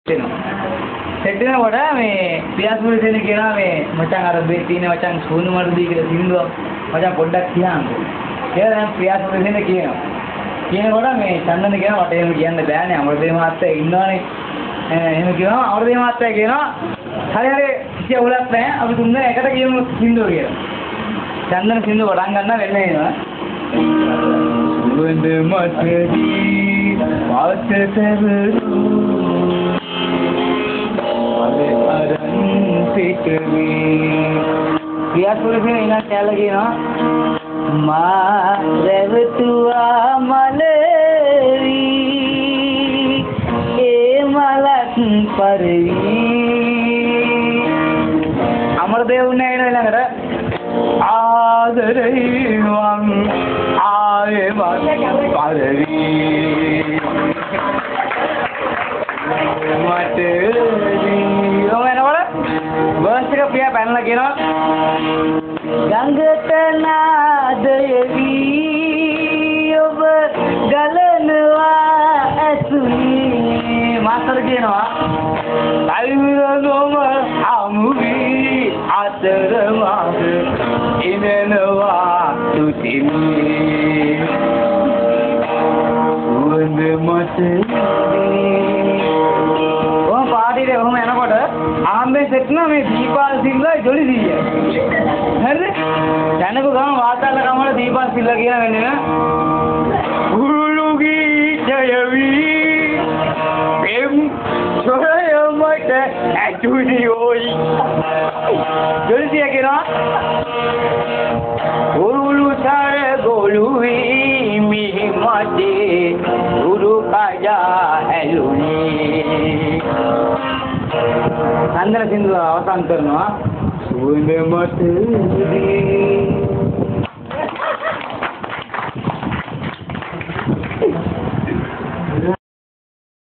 Set වෙනකොට මේ පියාසුල් දෙන කියනවා මේ මචං අර බේ තියෙන මචං සෝනු මර්දී කියලා සින්දුව මචං පොඩ්ඩක් කියන්නකෝ. කියලා දැන් පියාසුල් දෙන කියනවා. කියනකොට මේ චන්දන කියනවා මට එහෙම කියන්න බෑනේ අමරදේව මහත්තයා ඉන්නවනේ. එහෙම කියනවා අමරදේව මහත්තයා කියනවා හරි හරි කිසි අවුලක් නැහැ අපි තුන් දෙනා එකට කියමු සින්දුව කියලා. චන්දන සින්දුව පටන් ගන්න වෙන්න එනවා. සුවඳ මතදී වාසතරු පියාසුල් දෙන ඉන්න කැල කියනවා මා රැවතුවා මලවි ඒ මලක් පරවි අමරදේව උන්නේ එන ළඟට ආදරේ වන් ආයේ මලක් පරවි මට वर्ष का पिया पहनला කියනවා ගංගට නාදයේදී ඔබ ගලනවා ඇතුලේ මාතර කියනවා අයිමිරනොම අමුවි අතරමාද ඉනනවා තුතිමේ සුවඳ මතේ පාටිරේ ඔහම යනකොට ආම්බේ සෙට් නා මේ දීපාල් සිල්ලා ජොලි දීය. හරිද? දැනගු ගම වාතාල ගමවල දීපාල් සිල්ලා කියන වෙන්නේ නේ. උරුලුගි ජයවි එම් සොයමට ඇතුනි ඔයි. ජොලි දිය කියනවා. උරුලු තර ගොළුවි මිහි මතේ උරු කජා ඇලුනි. චන්දන සින්දුව අවසන් කරනවා සුවඳ මතදී